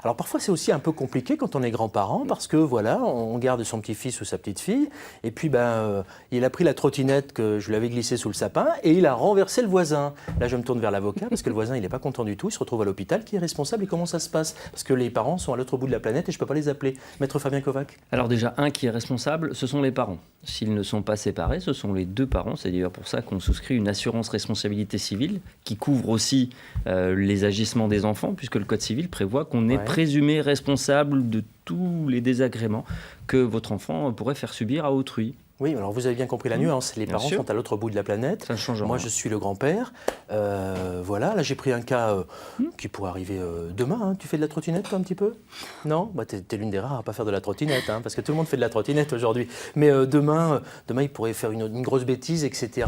Alors parfois c'est aussi un peu compliqué quand on est grand-parent parce que voilà, on garde son petit-fils ou sa petite-fille et puis il a pris la trottinette que je lui avais glissée sous le sapin et il a renversé le voisin. Là je me tourne vers l'avocat parce que le voisin il n'est pas content du tout, il se retrouve à l'hôpital, qui est responsable et comment ça se passe? Parce que les parents sont à l'autre bout de la planète et je ne peux pas les appeler. Maître Fabien Kovac. Alors déjà, un qui est responsable, ce sont les parents. S'ils ne sont pas séparés, ce sont les deux parents. C'est d'ailleurs pour ça qu'on souscrit une assurance responsabilité civile qui couvre aussi les agissements des enfants, puisque le Code civil prévoit qu'on est présumé responsable de tous les désagréments que votre enfant pourrait faire subir à autrui. Oui, alors vous avez bien compris la nuance. Les parents sont à l'autre bout de la planète. Ça change Moi, rien. je suis le grand-père. Voilà, là, j'ai pris un cas qui pourrait arriver demain. Hein. Tu fais de la trottinette, toi, un petit peu? Non, t'es l'une des rares à ne pas faire de la trottinette, hein, parce que tout le monde fait de la trottinette aujourd'hui. Mais demain, il pourrait faire une grosse bêtise, etc.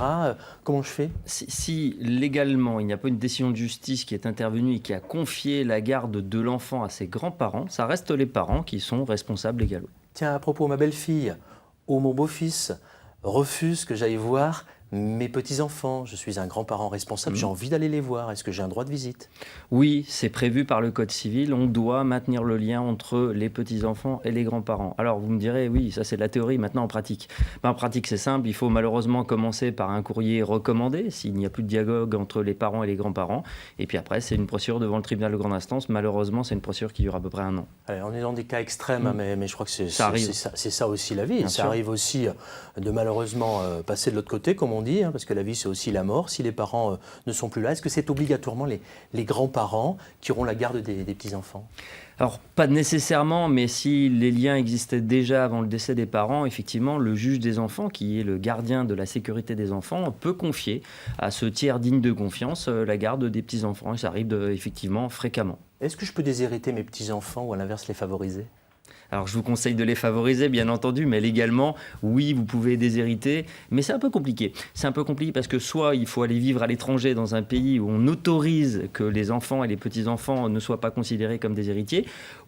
Comment je fais? Si légalement, il n'y a pas une décision de justice qui est intervenue et qui a confié la garde de l'enfant à ses grands-parents, ça reste les parents qui sont responsables légalement. Tiens, à propos, ma belle-fille, ou mon beau-fils refuse que j'aille voir mes petits-enfants. Je suis un grand-parent responsable, j'ai envie d'aller les voir. Est-ce que j'ai un droit de visite? Oui, c'est prévu par le Code civil. On doit maintenir le lien entre les petits-enfants et les grands-parents. Alors vous me direz, oui, ça c'est de la théorie, maintenant en pratique. En pratique c'est simple, il faut malheureusement commencer par un courrier recommandé, s'il n'y a plus de dialogue entre les parents et les grands-parents. Et puis après, c'est une procédure devant le tribunal de grande instance. Malheureusement, c'est une procédure qui dure à peu près 1 an. Allez, on est dans des cas extrêmes, hein, mais je crois que c'est ça aussi la vie. Bien ça sûr. arrive aussi de malheureusement passer de l'autre côté, comme on dit, hein, parce que la vie c'est aussi la mort. Si les parents ne sont plus là, est-ce que c'est obligatoirement les grands-parents qui auront la garde des petits-enfants? Alors, pas nécessairement, mais si les liens existaient déjà avant le décès des parents, effectivement, le juge des enfants, qui est le gardien de la sécurité des enfants, peut confier à ce tiers digne de confiance la garde des petits-enfants. Et ça arrive effectivement fréquemment. Est-ce que je peux déshériter mes petits-enfants ou à l'inverse les favoriser? Alors, je vous conseille de les favoriser, bien entendu, mais légalement, oui, vous pouvez déshériter, mais c'est un peu compliqué. C'est un peu compliqué parce que soit il faut aller vivre à l'étranger dans un pays où on autorise que les enfants et les petits-enfants ne soient pas considérés comme des héritiers,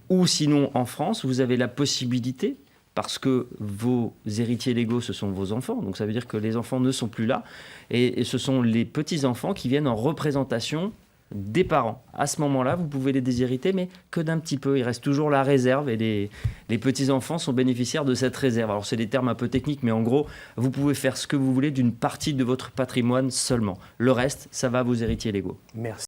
ou sinon, en France, vous avez la possibilité, parce que vos héritiers légaux, ce sont vos enfants, donc ça veut dire que les enfants ne sont plus là, et ce sont les petits-enfants qui viennent en représentation des parents. À ce moment-là, vous pouvez les déshériter, mais que d'un petit peu. Il reste toujours la réserve et les petits-enfants sont bénéficiaires de cette réserve. Alors, c'est des termes un peu techniques, mais en gros, vous pouvez faire ce que vous voulez d'une partie de votre patrimoine seulement. Le reste, ça va à vos héritiers légaux. Merci.